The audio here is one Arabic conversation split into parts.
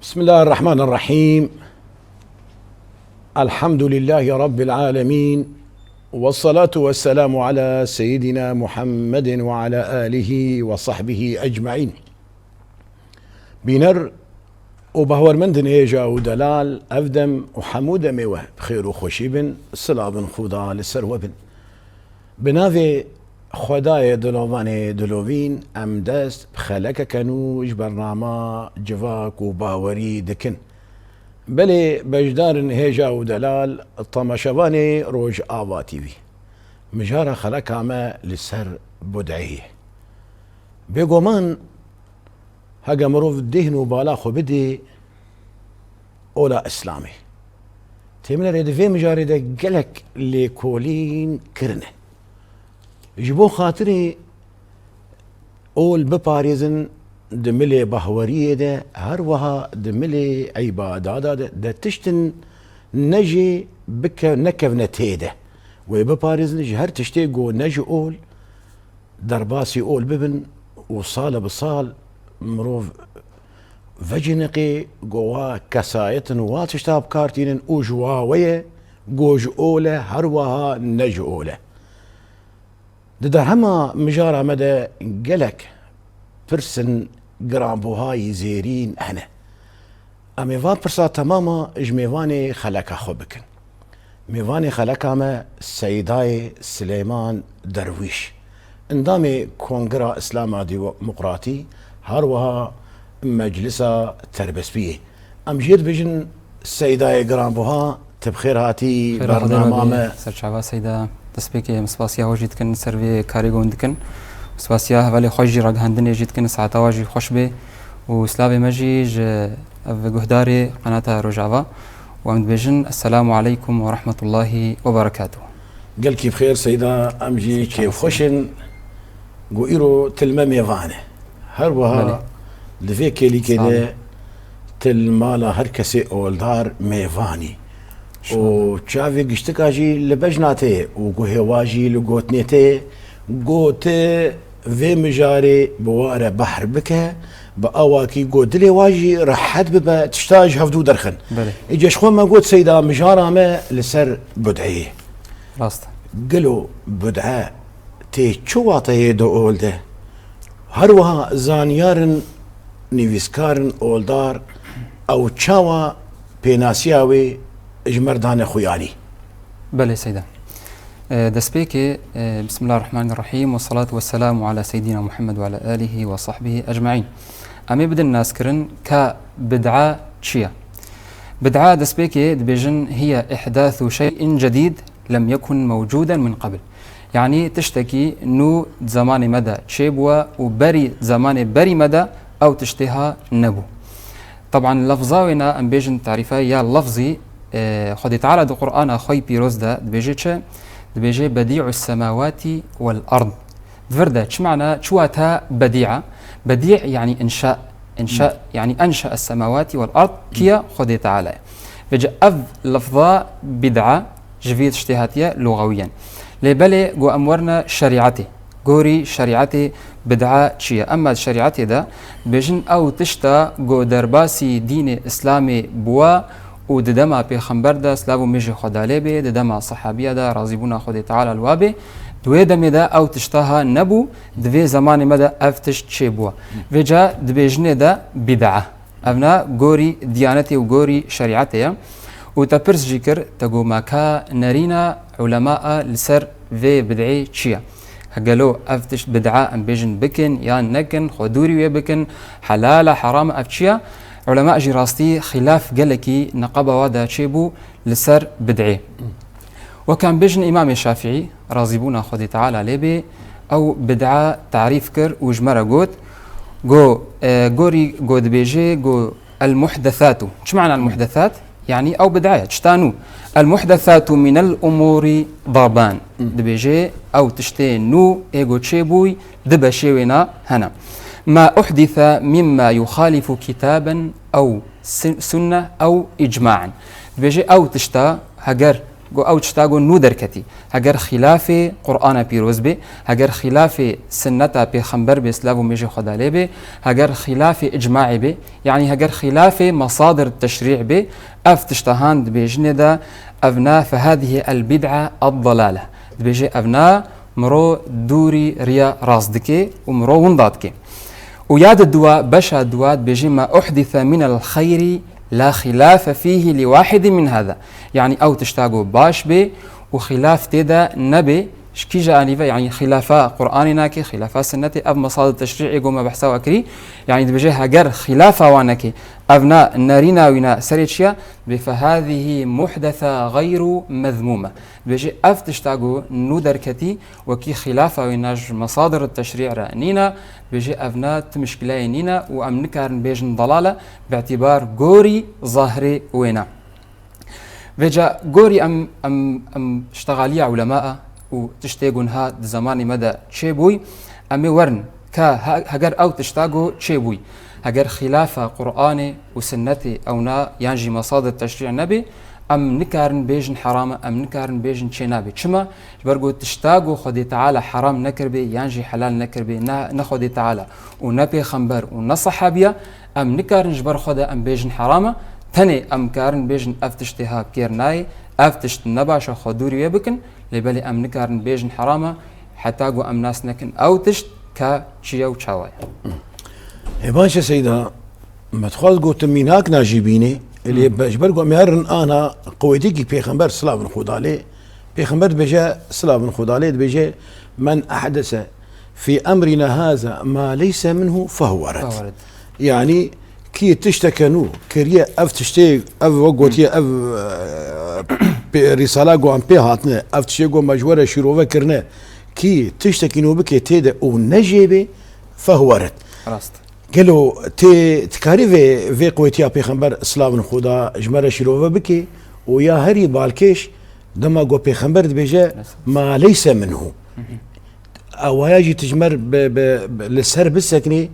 بسم الله الرحمن الرحيم. الحمد لله رب العالمين، والصلاة والسلام على سيدنا محمد وعلى آله وصحبه أجمعين. بينر وبهور مندن إيجا ودلال أفدم وحمود ميوه بخير وخوشيبن صلابن خودا لسروبن بناذي خدای دلوان دلوین ام دست بخلک کنوش برنامه جواک و باوری دکن بله بجدارن هیجا و دلال طمشوانی روج آواتی بی مجارة خلک همه لسر بدعیه بگومان هگه مروف دهن و بالا خو بده اولا اسلامی تیمنا ریدفه مجاره ده گلک لیکولین کرنه جبو خاطري اول بپاريزن دملي بهوريه ده هر وها دملي عبادات ده تشتن نجي بك نكفنتي ده وبپاريزن جهر تشتي جو نجي اول درباسي اول ببن وصال بصال مروف فجنقي جوا كسايتن واتشتاب كارتين وجواويه جوج اوله هر وها نجي اوله ده هما مجارة مدى قلك برسن قرامبوهاي زيرين انا اميفان برسا تماما اجميفاني خلقا خوبكن ميفاني خلقا ما سيداي سليمان درويش اندامي كونغرا اسلاما ديمقراطي هاروها مجلسة تربسبيه ام جيد بجن سيداي قرامبوها تبخير هاتي برنامه سرچاوا سيدا دسبيكي مسباسيا وجيت كن سيرفي كاريغون دكن مسباسيا هvalي خوجي راغ هندني جيت كن ساعتا واجي خوش بي وسلابي مجيج جهداري قناه رجعوا وامد بيجن السلام عليكم ورحمه الله وبركاته. قال كيف خير سيدا امجي كيف خوشن قويرو تلمامي فانه هروها لفيكي لي كده تلمالا هركسي اولدار ميفاني وشافي قشتكاجي لبجناته وقهواجي لقوتنيته قوته في مجاري بواره بحر بك بأواكي قودلي واجي رحت ببا تشتاج هفدو درخن اجا شخوان ما قوت سيدا مجارة ما لسر بدعيه راست قلو بدعاء تي چواته دو اولده هروها زانيارن نيفيسكارن اولدار او چاوا بيناسياوي اجمردان خوياني. بله سيدا دسبيكي بسم الله الرحمن الرحيم والصلاة والسلام على سيدنا محمد وعلى آله وصحبه أجمعين. أمي بدن الناس كرن كبدعة تشيا بدعة دسبيكي دبيجن هي إحداث شيء جديد لم يكن موجودا من قبل، يعني تشتكي نو زمان مدى تشيبوا وبري زمان بري مدى أو تشتها نبو. طبعا لفظاونا أم بيجن تعريفها يا لفظي خدي تعالى دو قرآن أخوي بيروز دا دبيجي چه دبيجي بديع السماوات والأرض دفردا چه معنى چواتا بديعة بديع يعني إنشاء يعني أنشأ السماوات والأرض كيا خدي تعالى بيجي أف لفظة بدعة جفيت اشتهاتية لغويا لبالي جو أمورنا شريعتي قوري شريعتي بدعة چيا أما شريعتي دا بيجن أو تشتا جو درباسي دين إسلامي بوا و ددما پیغمبر دا سلاو میجی خداله بی ددما صحابیه دا راضیبونا خود تعالی الوابه دوی دمی دا او تشتاها نبو دوی زمان مدا افتش چه بوا وجا دبیجنه دا بدعه افنا گوری دیانتی و گوری شریعتی و تپرس جیکر تگو ماکا نرینا علماء لسر في بدعي چیه هقالو افتش بدعه ام بيجن بكن يا نكن خدوري ويا بكن حلال حرام افتشيا علماء جراستي خلاف قالكي نقبة ودا تشيبو لسر بدعي وكان بيجن إمام الشافعي راضيبونا خدي تعالى ليبي أو بدعة تعريف كر وجمرة قوت قوري قود بيجي قو المحدثات شو معنى المحدثات؟ يعني أو بدعية تشتانو المحدثات من الأمور ضربان دبيجي أو تشتين نو إيغو تشيبوي دبشيونا هنا ما أحدث مما يخالف كتابا أو سنة أو إجماعا بيجي أو تشتا هجر جو او تشتاغو نو دركتي هجر خلاف قرآن بيروز بي هجر خلاف سنة بيخمبر بإسلام وميجي خدا لي بي هجر خلاف إجماعي بي يعني هجر خلاف مصادر التشريع بي أف تشتهاند بجندا أبناء فهذه البدعة الضلالة بيجي أبناء مرو دوري ريا راسدكي ومرو ونداتكي وياد الدواء بشا الدواء بيجي ما أحدث من الخير لا خلاف فيه لواحد من هذا يعني أو تشتاقوا باش بي وخلاف تدا نبي شكي جانيفا يعني خلافا قرآننا كي خلافا سنتي أب مصادر التشريع يقوم بحثا وكري يعني بيجي هجر خلافا وانكي أبناء نارينا وينا سريتشيا فهذه محدثة غير مذمومة بيجي أف تشتاقوا ندركتي وكي خلافا ويناج مصادر التشريع رأنينا بيجي أبناء مشكلة نينا وأمنكارن بيجن ضلالة باعتبار غوري ظاهري وينا بيجا غوري أم اشتغالية علماء وتشتاقون ها زماني مدى تشيبوي أمي ورن هجر أو تشتاقوا تشيبوي هجر خلافة قرآني وسنتي أو نا ينجي مصادر تشريع نبي أم نكارن بيجن حرام أم نكارن بيجن شنابي شما برجو تشتاقوا خدي تعالى حرام نكربي ينجي حلال نكربي نخدي تعالى ونبي خنبر ونصحابيا أم نكارن جبر خدا أم بيجن حرامة تاني أم كارن بيجن أفتشتها كيرناي أفتشت نباشا خدوري يبكن لبالي أم نكارن بيجن حرامة حتى جو أم ناس نكن أو تشت كشيا وشاوايا. باشا سيدا ما تخاذ قلت ميناك ناجيبيني اللي بجبر قو ميرن أنا قويتيكي بيخنبر صلاة بن خدالي بيخنبر بجا صلاة بن خدالي بجا من أحدث في أمرنا هذا ما ليس منه فهو رد يعني كي تشتكنو كريا أف تشتي أف وقوتي أف رسالة قو عم بيهاتنا أف تشتي قو مجورة شروفة كرنا كي تشتكنو بكي تيدا ونجيبي فهو رد راست قالوا تكاري في قوتيا بيخنبر اسلام خدا جمره شروفه بكي ويا هري بالكيش دما قو بيخنبر بيجا ما ليس منه او يجي تجمر للسر بالسكني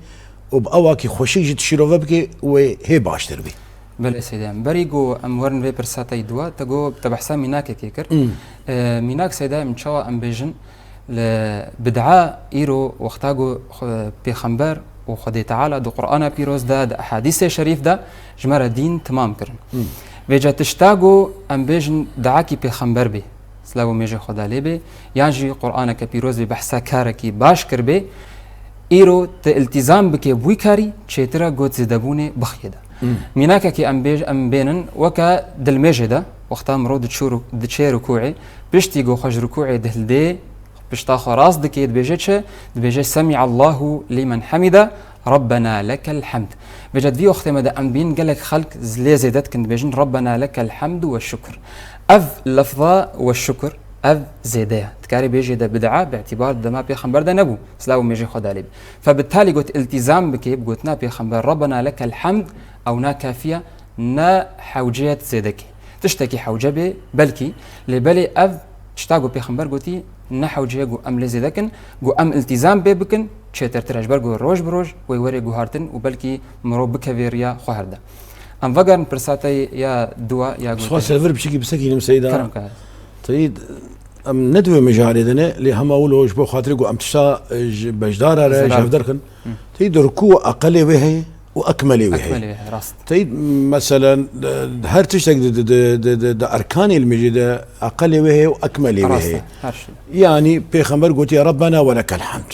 وباواكي خوشي جت شروفه بكي وهي باشتر بي بل سيدان بريغو ام ورن في برساتي دوا تجو تبحثا ميناك كيكر ميناك سيدا من شوا ام بيجن لبدعاء ايرو وقتاغو بيخنبر وخدي تعالى دو قرآن بيروز دا أحاديث شريف دا جمرة دين تمام كرن بيجا تشتاقو أم بيجن دعاكي بيخنبر بي سلاو ميجي خدا لي بي يانجي قرآن كبيروز بي بحثا كاركي باش كر بي إيرو التزام بكي بوي كاري تشيترا قوت زدبوني بخيدا ميناكا كي أم بينن وكا دل ميجي دا وقتا مرو دتشي ركوعي بيشتي قو خج ركوعي دهل دي بشتاخو راس دكي دبيجي سمع الله لمن حمد ربنا لك الحمد بجد في وقت مدى أم بين قالك خلق زلي زيدت كنت بيجن ربنا لك الحمد والشكر أف لفظة والشكر أف زيدية تكاري بيجي دا بدعة باعتبار دا ما بيخنبر دا نبو سلاو ميجي خدا لي فبالتالي قلت التزام بكي قلت نا بيخنبر ربنا لك الحمد أو نا كافية نا حوجية زيدكي تشتكي حوجبي بلكي لبالي أف تشتاقو بيخنبر قلتي نحو جيجو أم لزيدكن جو أم التزام بيبكن تشتر ترج برجو روج بروج ويوري جو هارتن وبلكي مرو بكافيريا خوهردا أم فجر برساتي يا دوا يا جو سؤال سيفر بشكل بسكين مسيدا كرم كهذا تريد أم ندوي مجال دنا اللي هم أولوش بو خاطر جو أم تشتا بجدار على جافدركن تريد ركوع أقل وهي وأكمل وهي راست تريد مثلا هر تشتك دا أركان المجد أقل وهي وأكمل وهي يعني بيخمر قلت يا ربنا ولك الحمد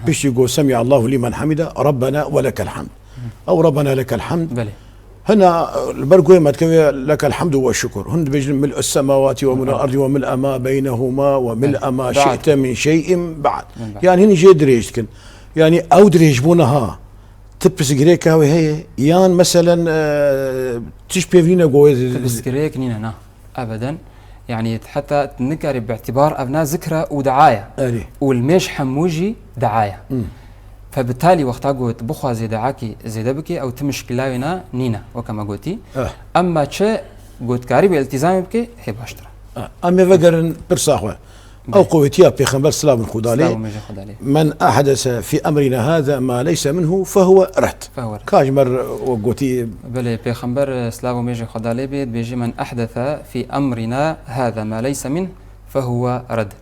بيش يقول سمع الله لمن حمد ربنا ولك الحمد أو ربنا لك الحمد بلي هنا البرقوي ما تكوي لك الحمد والشكر هن بيجن ملء السماوات وملء الأرض وملء ما بينهما وملء ما شئت من شيء بعد يعني هني جي دريجكن يعني أو دريجبونها تبس جريكا وهي يان مثلا تشبه فينا جوز تبس جريك نينا نا ابدا يعني حتى نكر باعتبار ابناء ذكرى ودعايه والمش حموجي دعايه فبالتالي وقتها قلت بخوا زي دعاكي زي دبكي او تمشكلاونا نينا وكما قلتي اما تشي قلت كاري بالتزام بكي هي باشترا اما فقرن برصاحوه أو قوتيا بيخنبر سلام خدالي ميجي خدالي من أحدث في أمرنا هذا ما ليس منه فهو رد كاجمر وقوتي بله بيخنبر سلام ميجي خدالي بيجي من أحدث في أمرنا هذا ما ليس منه فهو رد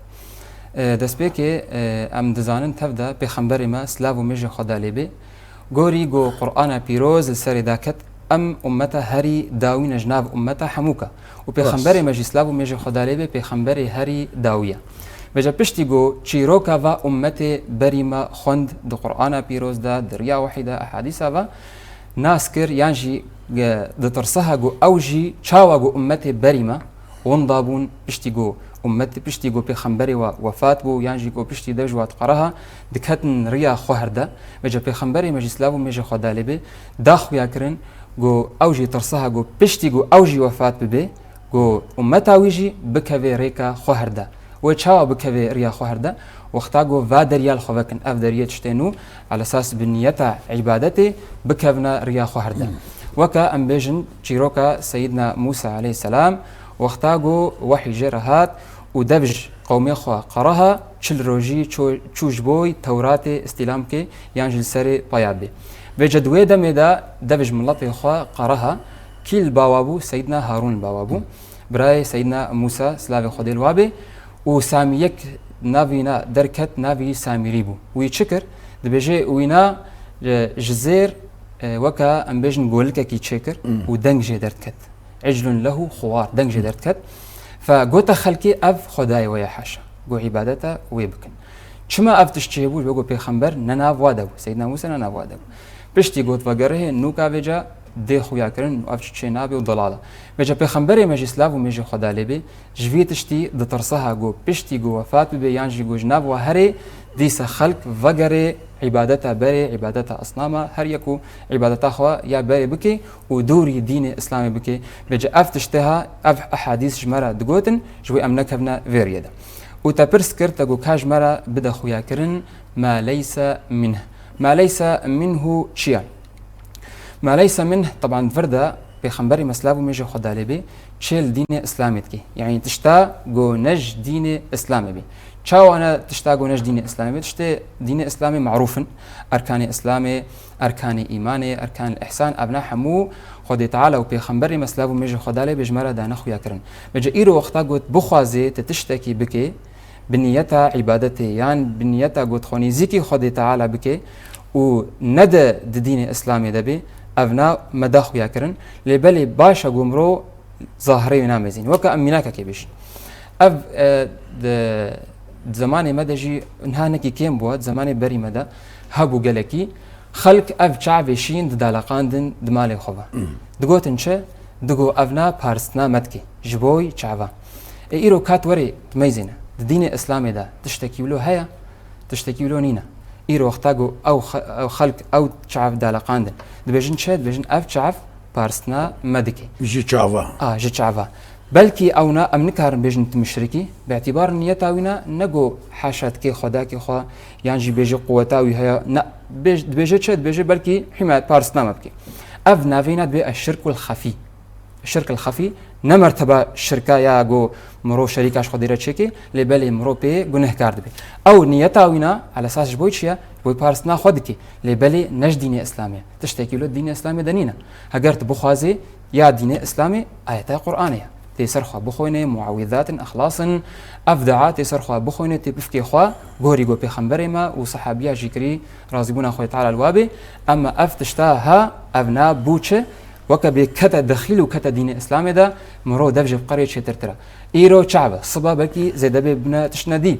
دەستپێکێ ئەم دەزانن تەفدا پێخەمبەری ما سلااو و مێژی خۆدالێ بێ گۆری گۆ قورئانە پیرۆز سەرێداکەت ئەم ئومەتە هەری داوینە ژناو ئومەتە هەمووکە و پێخەمبەری مەژی سلااو و مێژی خۆدالێ بێ پێخەمبەری هەری داویە بەجە پشتی گۆ چیرۆکەڤە ئومەتێ بەریمە خوند دو قورئانە پیرۆزدا دریا وحیدا ئەحادیسەڤە ناس کرد یانژی دەترسەها گۆ ئەوژی چاوە گۆ ئومەتێ بەریمە وەندا بوون پشتی گۆ أمتي بشتي جو بيخمبري ووفات بو يانجي جو بشتي دج واتقرها دكتن ريا خوهردا بجا بيخمبري مجلسلاو ميجي خدالي بي داخو ياكرن جو أوجي ترسها جو بشتي جو أوجي وفات ببي جو أمتا ويجي بكفي ريكا خوهردا وشاو بكفي ريا خوهردا وقتا جو فادريال خوفكن أفدرية تشتينو على أساس بنيتا عبادتي بكفنا ريا خوهردا وكا أمبيجن شيروكا سيدنا موسى عليه السلام وقتا جو وحي جرهات ودبج قومي خوا قراها چل روجي چوش بوي تورات استلام كي يانجل سري بايابي بجدوه دمدا دبج ملطي خوا قراها كيل باوابو سيدنا هارون باوابو براي سيدنا موسى سلاوي خدي الوابي وساميك نافينا دركت نافي سامريبو ويشكر دبجي وينا جزير وكا امبيجن قولك كي تشكر ودنج جدرتكت عجل له خوار دنج جدرتكت فقوت خلقي أف خداي ويا حاشا قو عبادته ويبكن شما أف تشتيبوش بقو بيخمبر نناف وادو سيدنا موسى نناف وادو بشتي قوت وقره نوكا بيجا دي خويا كرن وأف تشتينابي وضلالة بيجا بيخمبري مجي سلاف ومجي خدا لبي جوي تشتي دترسها قو بشتي قو وفات بي يانجي قو جناب وهري ديس خلق وقره عبادتها بري عبادتها أصنامها هر يكو عبادتها خوا يا بري بكي ودوري دين إسلامي بكي بيجا أف تشتها أف أحاديث جمرة دقوتن جوي أمنك هبنا فيريدا وتبرس كرت أقو كاج مرة بدا خويا كرن ما ليس منه ما ليس منه شيء ما ليس منه طبعا فردا بخنبري مسلابو ميجي خدا لبي تشيل دين إسلامي تكي يعني تشتا جو نج دين إسلامي بي شاو أنا تشتاقو نج دين إسلامي تشتي دين إسلامي معروفا أركان إسلامي أركان إيماني أركان الإحسان أبناء حمو خدي تعالى وبيخنبري مسلابو ميجي خدالي بجمرة دانا خويا كرن بجا إيرو وقتا قوت بخوازي تتشتكي بكي بنيتا عبادتي يعني بنيتا قوت خوني زيكي خدي تعالى بكي وندى دين إسلامي دبي أبناء مدى خويا كرن لبالي باشا قمرو ظاهري ونامزين وكا أميناكا كيبش أب زماني مدى جي نهانكي كيم بواد زماني بري مدى هبو قلقي خلق أف شعبي شين دالقاندن دمالي خوبا دقوتن چه دقو أبنا بارستنا مدكي جبوي شعبا إيرو كات وري تميزينه دين إسلامي دا تشتكيولو هيا تشتكيولو نينا إيرو وقتاقو أو خلق أو شعب دالقاندن دبجن چه دبجن أف شعب بارستنا مدكي جي شعبا جي شعبا بلكي أونا أمنكارن بيجن تمشركي باعتبار نيتاوينا نجو حاشات كي خداكي خوا يعني بيجي قوتاوي هيا نا بيجي تشد بيجي بلكي حماية بارسنا مبكي أف نافينا بالشرك الخفي الشرك الخفي نمرتبة الشركة يا جو مرو شركة خديرة تشيكي لبالي مرو بي جنه كارد بي أو نيتاوينا على أساس بويشيا بوي بارسنا خدكي لبالي نج دين إسلامي تشتكي له دين إسلامي دنينا هجرت بخوازي يا دين إسلامي آيات قرآنية تيسرخوا بخوينه معوذات اخلاص افدعات تيسرخوا بخوينه تبفكي خوا غوري غو بيخمبري ما وصحابيا جيكري رازقون خوي تعالى الوابي اما افتشتاها ابنا بوچه وكبي كتا دخيل وكتا دين الاسلام ده مرو دفج بقريه شترترا ايرو شعب صبا بكي زيد بنا تشندي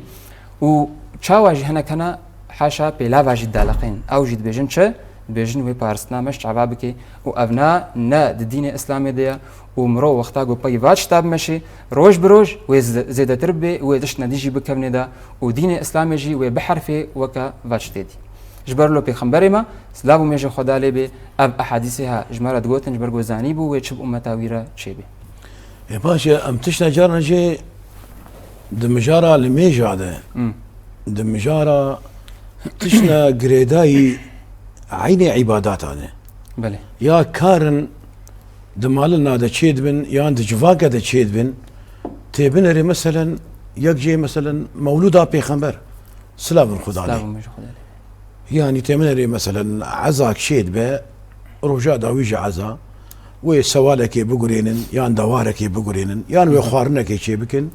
وشاواج هنا كان حاشا بلا واجد دالقين او جد بجنشه بيجن وي بارسنا مش شعبابكي وابنا نا الدين الاسلامي ده ومرو وقتا جو باي فاتش تاب ماشي روج بروج وزيد تربي ودشنا ديجي بكبني دا ودين الاسلامي جي وبحرفي وكا فاتش تيدي جبر له بيخمبري ما سلام ميجي خدا لبي اب احاديثها جمره دغوتن جبر جو زانيبو ويشب امتاويره شيبي يا باشا ام تشنا جارنا جي دمجاره لميجي هذا دمجاره تشنا غريداي عيني عبادات هذا بله يا كارن دمالنا دا تشيد بن يا عند جواقة دا تشيد بن تبنري مثلا يكجي مثلا مولودا بيخمبر سلام خدا عليه سلام خدا عليه يعني تمنري مثلا عزاك شيد به رجاء داويج عزا وسوالك بقرينن يان دوارك بقرينن يان وخوارنك شي بكن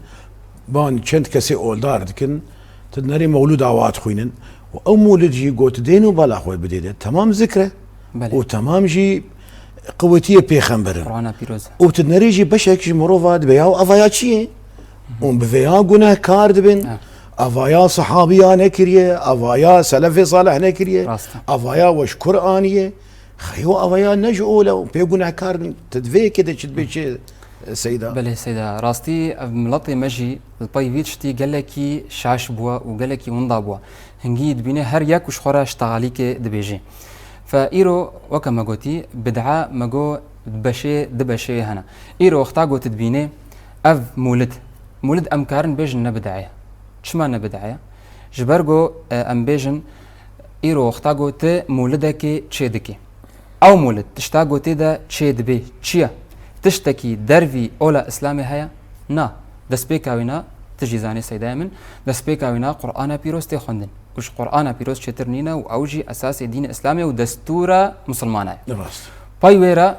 بان چند كسي اولدار دكن تنري مولود عوات خوينن او مولد جي قوت دينو بالا خوي بديده تمام ذكره وتمام جي قوتيه بيخمبر قرآن بيروز وتنري جي بشك جي مروفات بياو افايا شي بفيا گناه كار دبن افايا صحابيا نكريه افايا سلف صالح نكريه افايا وش قرانيه خيو افايا نجو لو بيقول كار تدفي كده تشد سيدا بله سيدا راستي ملطي مجي البايفيتشتي قال لك شاش بوا وقال لك ونضا بوا هنجي دبينه هر يك وش خورا اشتغالي كي دبيجي فايرو وكما قلتي بدعه ماجو دبشي هنا ايرو وقتا قلت دبينه اف مولد امكارن بيجن نبدعيه شما نبدعيه جبرجو ام بيجن ايرو وقتا قلت مولدك تشيدكي او مولد تشتاقو تيدا تشيد بي تشيا تشتكي درفي اولا اسلامي هيا نا دسبيكاوينا تجي زاني سيدا من دسبيكاوينا قرآن بيروز تخوندن وش قرآن بيروز شترنينا واوجي اساس دين اسلامي ودستورة مسلمانة باي ويرا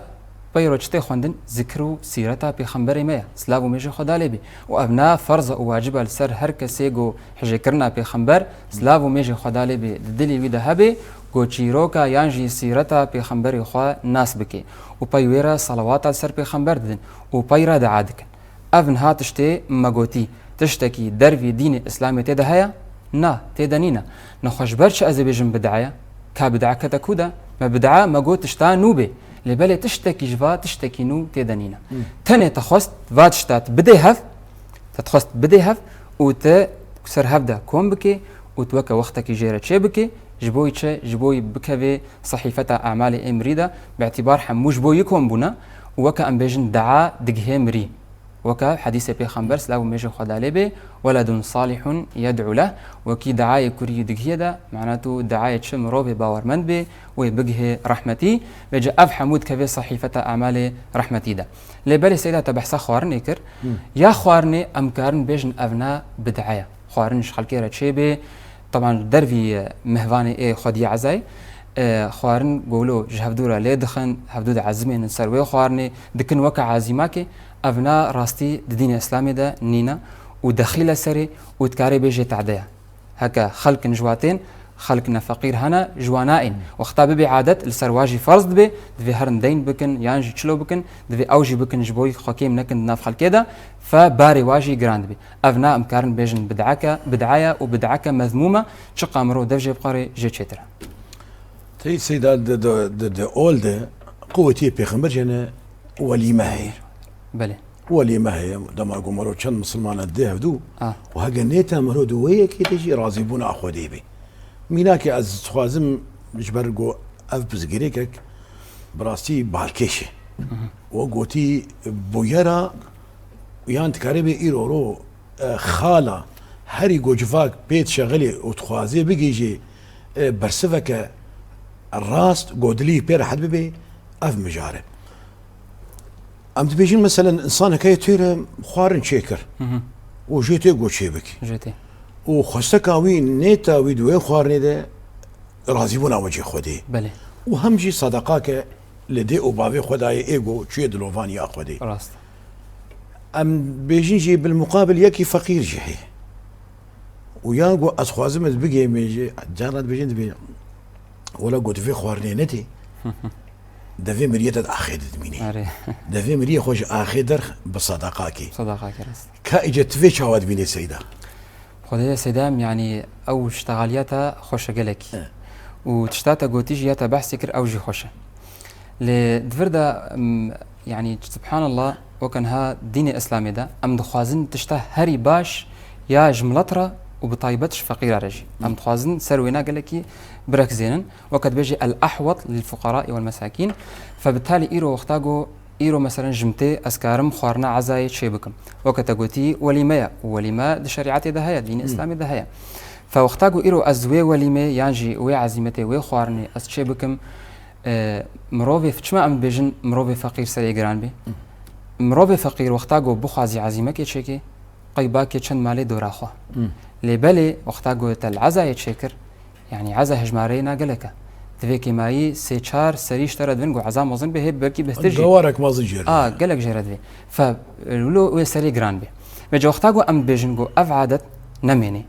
بايرو چته خوندن ذکرو سیرتا پیغمبر ما سلاو میشه خدا لبی و ابنا فرض و واجب السر هر کسی گو حجه کرنا پیغمبر سلاو میشه خدا لبی دلی وی دهبه گو چیروکا یانجی سیرتا پیغمبر خو ناس بکی و پایویرا صلوات السر پیغمبر دن و پایرا دعادک ابن هاتشته مگوتی تشتکی دروی دین اسلامی تده هيا نا تدنينا نخوش برش از بيجن بدعه كبدعه كتكودا ما بدعه ما قلت تشتا نوبه لبالي تشتكي جفا تشتكي نو تدنينا تاني تخوست فاتشتات بديهف تتخوست بديهف وت سر هفدا كوم بكي وتوكا وقتك جيرة شي بكي جبوي بكفي صحيفة أعمال إمريدا باعتبار حمو جبوي كوم بنا وكا أم بيجن دعا دقه مري وكا حديث بيخمبر سلاو ميجي خدا لبي ولد صالح يدعو له وكي دعاية كوري دقه دا معناته دعاية شم روبي باورمند بي ويبقه رحمتي بيجي أف حمود كفي صحيفة أعمال رحمتي دا لبالي سيدا تبحثا خوارني كر يا خوارني أمكارن بيجن أبناء بدعاية خوارن شخالكيرا تشيبي طبعا درفي مهواني اي خدي عزاي خوارن قولو جهفدورا لي دخن هفدود عزمين نسروي خوارني دكن وكا عازماكي أبناء راستي دين الإسلامي دا نينا ودخيل سري وتكاري بيجي تعديها هكا خلق جواتين خلقنا فقير هنا جوانائن وقتا ببي عادت السرواجي فرض بي دفي هرن دين بكن يانجي تشلو بكن دفي أوجي بكن جبوي خاكيم نكن ناف خلقيدا فباري واجي جراند بي أبناء أمكارن بيجن بدعاية وبدعاكة مذمومة شقا مرو دفجي بقاري جي تشترا تي سيدا د اولد قوتي بيغمبر جنا وليمه هي بله وليمه هي دما قمرو كان مسلمان دهدو وهجنيتا مرو دويه كي تجي رازبون اخو ديبي ميناك از خوازم جبرجو اف بزغريكك براستي بالكيشه وقوتي بويرا يان تكاربي ايرورو خاله هري جوجفاك بيت شغلي وتخوازي بيجي برسفك الراس قودلي بير حد ببي اف مجارب ام تبيجين مثلا انسان كي تير خوارن شيكر وجيتي قو شيبك جيتي وخستكاوي نيتا ويدوي خوارني ده رازيبونا وجه خودي بله وهمجي صدقاك لدي وبابي خداي ايجو تشي دلوفان يا خودي راست ام بيجين جي بالمقابل يكي فقير جحي ويانقو اسخوازم بيجي ميجي جارات بيجين بي ولا قلت في خوارني نتي دفي مريه اخي دميني دفي مريه خوش اخي در بصدقاكي راست كاجت في شواد بيني سيدا خدايا سيدام يعني او اشتغالياتا خوش قالك وتشتاتا قوتيجياتا بحسكر اوجي خوشه لدفردا يعني سبحان الله وكانها ديني اسلامي دا ام دخوازن تشتا هري باش يا جملترا وبطيبتش فقيرة رجي ام دخوازن سروينا قالكي برك زينن وقد بيجي الاحوط للفقراء والمساكين فبالتالي ايرو وقتاقو ايرو مثلا جمتي اسكارم خوارنا عزاي شيبكم وقت قوتي وليمه دي شريعتي دهيا دين اسلامي دهيا فوقتاقو ايرو ازوي وليمه يانجي وي عزيمتي وي خوارني اس شيبكم مروفي فتشما ام بيجن مروفي فقير سري جران بي مروفي فقير وقتاقو بخوازي عزيمه كي تشيكي قيباك چند مالي دوراخوا لبالي وقتا قلت العزا يتشكر يعني عزا هجماري ناقلك تفيكي ماي سي چار سريش ترد بنقو عزا مظن به بركي بهترجي دوارك مازن جير قلك جيرد به فلولو ويسري جران به بجا وقتا قو ام بيجنقو اف عادت نميني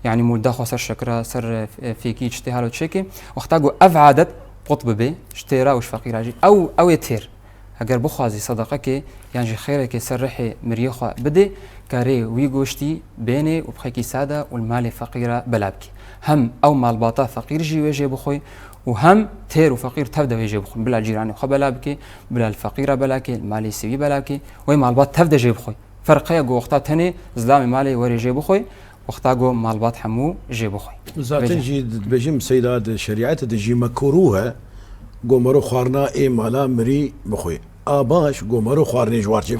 يعني مولدا خو سر شكرا سر فيكي اجتهال وتشيكي وقتا قو اف عادت قطب به اشترا وش فقير او يتير اگر بخوازي صدقك يعني خيرك سرحي مريخه بدي كاري ويغوشتي بيني وبخيكي ساده والمال فقيره بلابكي هم او مال باطا فقير جي ويجي بخوي وهم تير وفقير تبدا ويجي بخوي بلا جيراني خو بلابكي بلا الفقيره بلاكي المالي سوي بلاكي وي مال بات تبدا جي بخوي فرقيه جو وقتا تاني زلامي مالي وري جي بخوي وقتا جو مال بات حمو جي بخوي زاتن جي بجم سيدات شريعه دجي مكروها قومرو خوارنا اي مالا مري بخوي باش قومرو خوارني جوارتي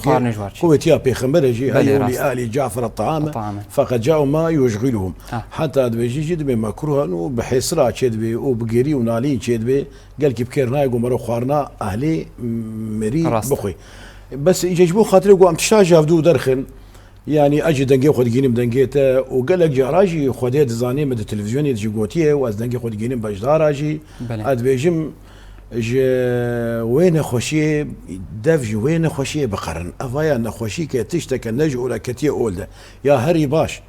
قوتيا بيخمر جي هيولي آل جعفر الطعام فقد جاءوا ما يشغلهم حتى بيجي جد بمكروه انه بحسرة شدبي وبقري ونالين شدبي قال كيف كيرنا قومرو خوارنا اهلي مري بخوي بس يجيبوا خاطري قوم تشاجا فدو درخن يعني اجي دنجي خود جيني بدنجيته وقال لك جاراجي خوديت زاني من التلفزيون يجي قوتيه واز دنجي خود جيني بجداراجي اد بيجم وين خوشي دفج وين خوشي بقرن افايا نخوشي كتشتك النجو ولا كتي اولده يا هري باش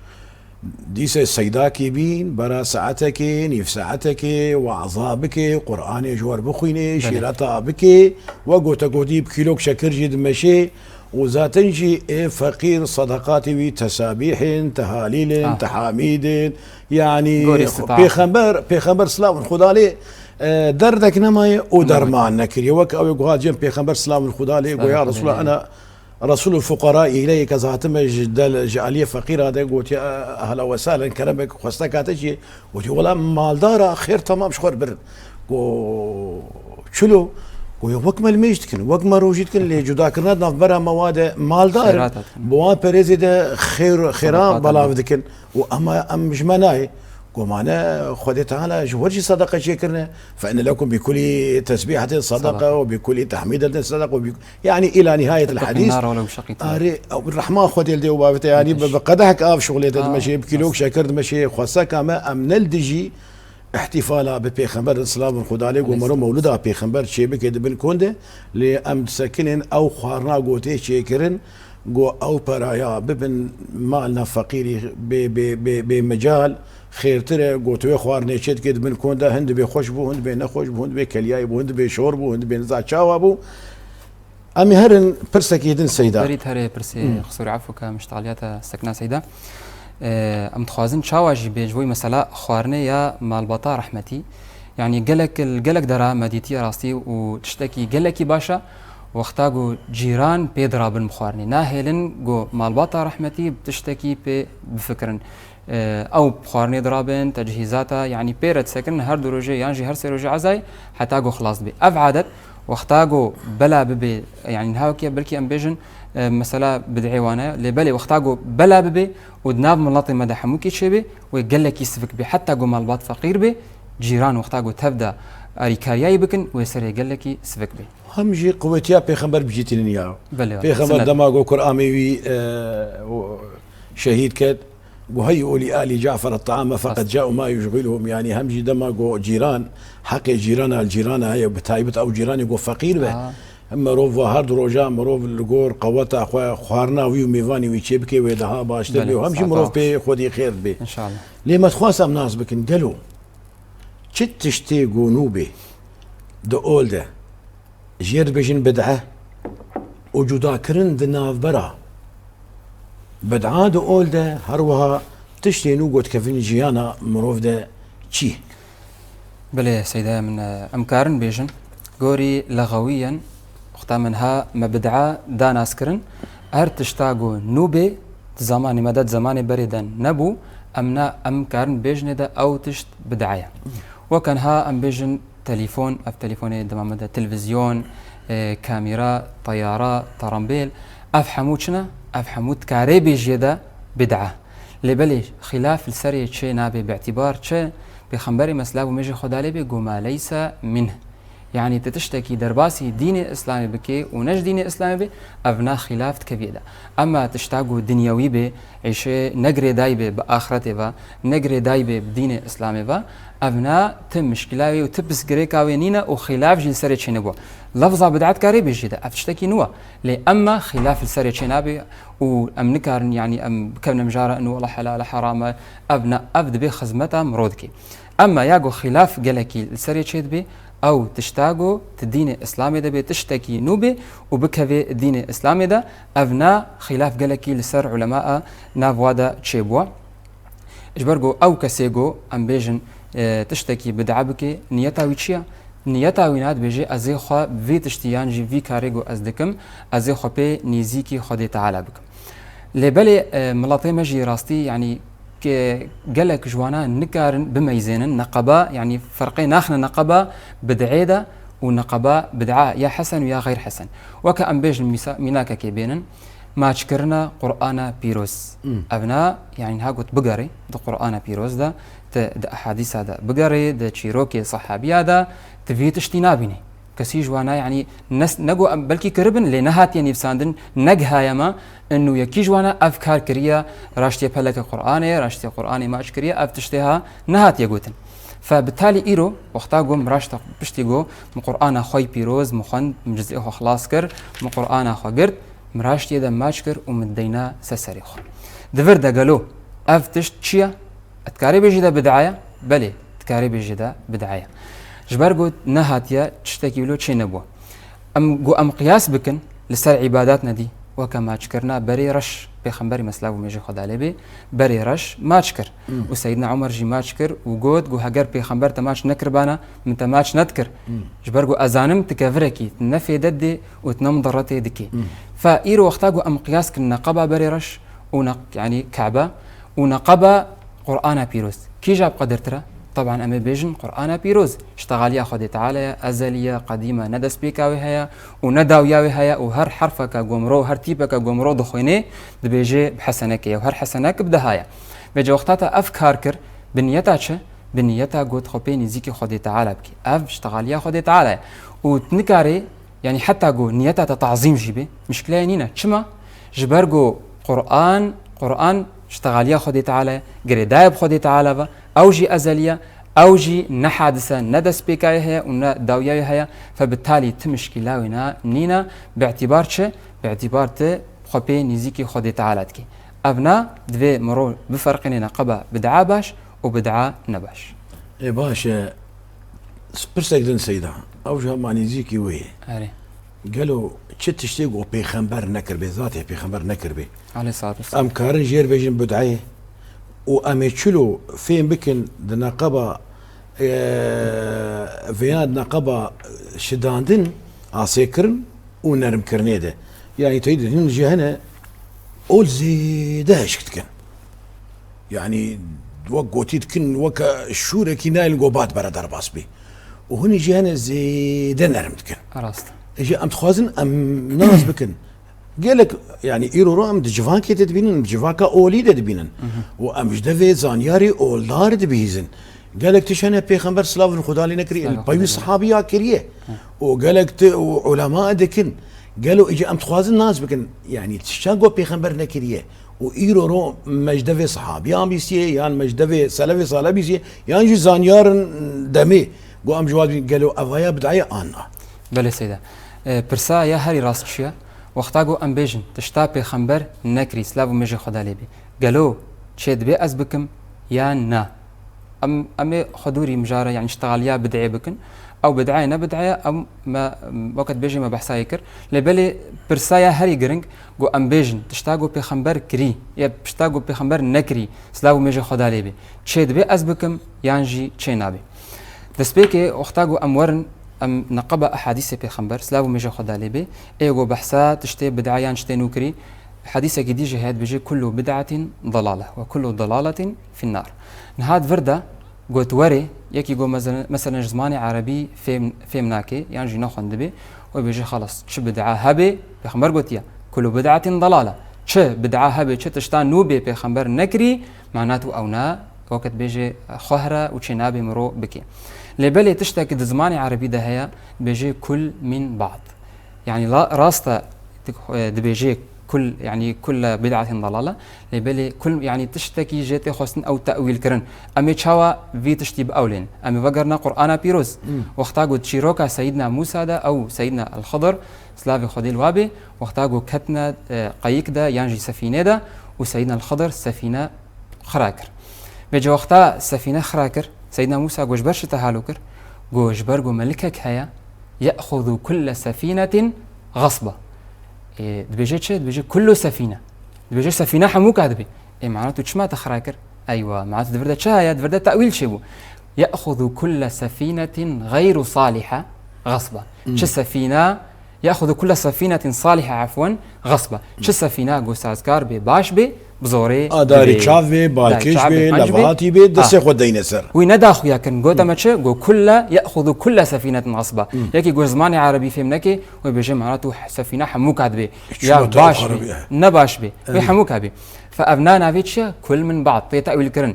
ديس السيداكي بين برا ساعتك نيف ساعتك وعظابك قران جوار بخويني شيرتا بك وقوت قودي بكيلوك شكر جد مشي وزاتنجي فقير صدقاتي تسابيح تهاليل تحاميد يعني بيخمبر سلام خدا عليه دردك نماي ودرمان نكري وك او يقول جنب بيخمبر سلام الخدا عليه يا رسول الله انا رسول الفقراء اليك ذاتم جدال جعليه فقير هذا قلت يا اهلا وسهلا كرمك خستك هتجي قلت والله مالدار خير تمام شخور برد شلو وقت ما الميشتكن وقت ما روجتكن اللي جدا كنا نفبرها مواد مالدار بوان بريزيد خيران بلا ذكن واما ام جمناي ومعنا خدت على جوجي صدقه شكرنا فان لكم بكل تسبيحه صدقه وبكل تحميده صدقه يعني الى نهايه الحديث الرحمن خد يلدي وبابته يعني بقدحك شغلته ماشي بكيلوك شكرت ماشي خاصك ما امن الدجي احتفالا ببيخمبر السلام خدا عليه ومرو مولدا بيخمبر شيبك بن كونده لام ساكنين او خارنا قوتي شكرن جو او برايا ببن مالنا فقيري بمجال خير ترى قوتوي خوارني شد كد من كوندا هند بي خوش بو هند بي نخوش بو هند بي كلياي بو هند بي شور بو هند بي نزا تشاوا بو امي هرن برسكيدن سيدا بريت هري برسي خسور عفوك مشتغليات سكنا سيدا ام تخوازن شاواجي بيجوي مثلا خوارني يا مالبطا رحمتي يعني قالك درا مديتي راستي وتشتكي قالك باشا وقتاغو جيران بيضربن بخوارني ناهلن جو مالبطا رحمتي بتشتكي بفكرن او بخوارني ضرابن تجهيزاتها يعني بيرت سكن هر دروجي يعني هر سروجي عزاي حتى جو خلاص بي افعدت وقتاغو بلا ببي يعني نهاوكي بلكي امبيجن مثلا بدعيوانه لبلي وقتاغو بلا ببي ودناب ملاطي مدى حموكي تشبي ويقال لك يسفك بي حتى جو مالبات فقير بي جيران وقتاغو تبدا اريكارياي بكن ويسر يقال لك يسفك بي هم جي قوتيا بيخمبر بجيتين ياو بيخمبر دماغو قرآمي شهيد كد وهيئوا لآل جعفر الطعام فقد جاءوا ما يشغلهم يعني هم جي دماغو جيران حق الجيران هي بتايبت او جيران يقول فقير به مروف هارد روجا مروف الجور قوتا خوارنا ويو ميفاني ويتشبكي ويدها باش تبي وهم جي مروف بي خودي خير بي ان شاء الله لما تخواس ام ناس بكن قالوا تشتي قونوبي دو اولده جير بجن بدعه وجودا كرن دناف برا بدعه دو اولده هروها تشتي نوقت كفين جيانا مروف ده تشي بلي سيدا من امكارن بيجن قوري لغويا وقتا منها مبدعه داناس كرن هر تشتاقو نوبي زماني مدد زماني بريدا نبو امنا امكارن بيجن ده او تشت بدعايه وكانها ام بيجن تليفون اف تليفوني دمامده تلفزيون كاميرا طياره طرمبيل افحموتشنا افحموت كاريبي جيدا بدعه لبلي خلاف السري تشي نابي باعتبار تشي بخنبري مسلاب ومجي خدالي بيقو ما ليس منه يعني تتشتكي درباسي دين إسلامي بكي ونج دين إسلامي بي أبنا خلاف تكبيدا أما تشتاقو دنيوي بي عيشي نقري دايبه بآخرته با نقري دايبه بدين إسلامي با أبنا تم مشكلاوي وتبس قريكاوي نينا وخلاف جل سري تشينبو لفظة بدعت كاري بيجيدا أفتشتكي نوا لي أما خلاف السري تشينابي وأم نكارن يعني أم كمنا مجارة إنه والله حلال حرام أبنا أبد بي خزمتا مرودكي أما ياغو خلاف قلكي السري تشيد بي أو تشتاقو تدين إسلامي دا بي تشتكي نوبي وبكفي الدين إسلامي دا أبنا خلاف قلكي لسر علماء نافوادا تشيبوا إجبرغو أو كسيغو أم بيجن تشتكي بدعبكي نيتاوي تشيا نيتاوي ناد بيجي أزي خوا في تشتيان جي في كاريغو أزدكم أزي خوا بي نيزيكي خودي تعالى بكم لبالي ملاطي مجي راستي يعني قالك جوانا نكارن بميزين نقبا يعني فرقين ناخنا نقبا بدعيدة ونقبا بدعاء يا حسن ويا غير حسن وكأن بيج ميناكا كيبينن ما تشكرنا قرآن بيروز أبناء يعني ها قلت بقري ده قرآن بيروز ده أحاديث هذا بقري ده تشيروكي صحابي هذا تفيت اشتنابيني كسي جوانا يعني نقو بلكي كربن لنهات يعني بساندن نقها يما انه يكي جوانا افكار كريا راشتي بلك قرآني راشتي قرآني ما اشكريا افتشتها نهات يقوتن فبالتالي ايرو وقتا قوم راشتا بشتيقو مقرآن خوي بيروز مخند مجزئه خلاص كر مقرآن خو قرد مراشتي دا ماشكر ومدينا سسري خو دفردا قالو افتشت شيا اتكاري بيجي دا بدعاية بلي اتكاري بيجي دا بدعاية جبرقو نهاتيا تشتكي له شي نبوه ام قياس بكن لسر عباداتنا دي وكما تشكرنا بري رش بيخنبري مسلاو ميجي خد عليه بي بري رش ما تشكر وسيدنا عمر جي ما تشكر وقود قو هجر بيخنبر تماش نكربانا من تماش نذكر جبرقو ازانم تكفركي نفي ددي وتنم ضرتي دكي فايرو وقتاقو ام قياس كنا قبا بري رش يعني كعبه ونقبا قرآن بيروس كي جاب قدر ترى طبعا أمي بيجن قرآن بيروز اشتغاليا خدي تعالى أزلية قديمة ندس بيكاوي هيا ونداوياوي هيا وهر حرفك قومرو هر تيبك قومرو دخويني دبيجي بحسنك وهر حسنك بدهايا بيجي وقتها أفكار كر بنيتاتش بنيتا قوت خبيني زيكي خدي تعالى بكي أف اشتغاليا خدي تعالى وتنكاري يعني حتى قو نيتا تعظيم جيبي مشكلة نينا شما جبرقو قرآن اشتغاليا خدي تعالى قريدايب خدي تعالى أو جي أزلية أو جي نحادثة ندس بيكاي هي ونداوياي هي فبالتالي تمشكلاوينا نينا باعتبار شة باعتبار ت خبي نزيكي خدي تعالتكي أبنا دوي مرو بفرقين نقبة بدعاء باش وبدعاء نباش إيه باشا برسك سيدا أو جا ما نزيكي ويه قالوا شت تشتيقوا بيخنبر نكر بذاته بيخنبر نكر به عليه الصلاة والسلام أم كارن جير بيجن بدعيه وأميتشلو فين بكن دنقبة فياد نقبة شداندن عسكرن ونرم كرنيده يعني تريد هن جهنا أول زيداش كتكن يعني وقوتيد كن وكا الشورة كنا القوبات برا درباس بي وهن جهنا زيدا نرم تكن أراست إجي أم تخوازن أم ناس بكن قالك يعني إيرو أم دجفان كي تدبينن دجفاكا أولي تدبينن وأم جدفي زانياري أولدار دبيزن قالك تشانا بيخنبر سلاف خدا لي نكري البيوي صحابيا كريه وقالك علماء دكن قالوا إجي أم تخوازن ناس بكن يعني تشاقو بيخنبر نكريه وإيرو رو مجدفي صحابيا بيسيه يعني مجدفي سلفي صالح بيسيه يعني جي زانيار دمي قو أم جواد قالوا أفايا بدعية أنا بله سيدا برسا يا هاري راست شيا وقتاقو ام بيجن تشتا بيخنبر نكري سلافو مجي خدا ليبي قالو تشيد بي از بكم يا نا امي خدوري مجارة يعني اشتغاليا بدعي بكن او بدعي نا بدعي او ما وقت بيجي ما بحسا يكر لبالي برسا يا هاري جرينج قو ام بيجن تشتاقو بيخنبر كري يا بشتاقو بيخنبر نكري سلافو مجي خدا ليبي تشيد بي از بكم يانجي تشينابي دسبيكي وقتاقو ام ورن ام نقبة أحاديث بيخنبر سلاو ميجا خدا ليبي ايغو بحثا تشتي بدعيان شتي نوكري حديثة جديد جهاد بيجي كل بدعة ضلالة وكل ضلالة في النار نهاد فردا قوت وري يكي قو مثلا زماني عربي فيم ناكي يعني جي ناخن دبي وبيجي خلاص تش بدعة هبي بيخنبر قوت يا كل بدعة ضلالة تش بدعة هبي تش تشتان نوبي بيخنبر نكري معناته أونا وقت بيجي خهرة وتشي نابي مرو بكي لبلي تشتكي زماني عربي ده هي بيجي كل من بعض يعني لا راسته دبيجي كل يعني كل بدعة ضلالة لبلي كل يعني تشتكي جيتي خصن أو تأويل كرن أمي تشاوا في تشتي بأولين أمي بقرنا قرآن بيروز وقتا قد شيروكا سيدنا موسى ده أو سيدنا الخضر سلافي خديل وابي وقتا قد كتنا قيك ده ينجي سفينة ده وسيدنا الخضر سفينة خراكر بيجي وقتا سفينة خراكر سيدنا موسى قوش برش تهالوكر قوش برقو ملكك هيا يأخذ كل سفينة غصبة دبيجي تشي دبيجي كله سفينة دبيجي سفينة حموك هذا بي معناته تشما تخراكر أيوة معناته دفردا شاية دفردا تأويل شبو يأخذ كل سفينة غير صالحة غصبة شو سفينة يأخذ كل سفينة صالحة عفوا غصبة شو سفينة قو سازكار بي باش بي بزوري داري تشاف بي بالكيش بي لفاتي بي دسي خود دينسر وينداخو ياكن قو تمتشي قو كل يأخذ كل سفينة غصبة يكي قو زماني عربي فهمناكي وبيجي معناته سفينة حموك هاد بي يا باش بي نباش بي ويحموك بي فأبنانا فيتشي كل من بعض بيتأويل كرن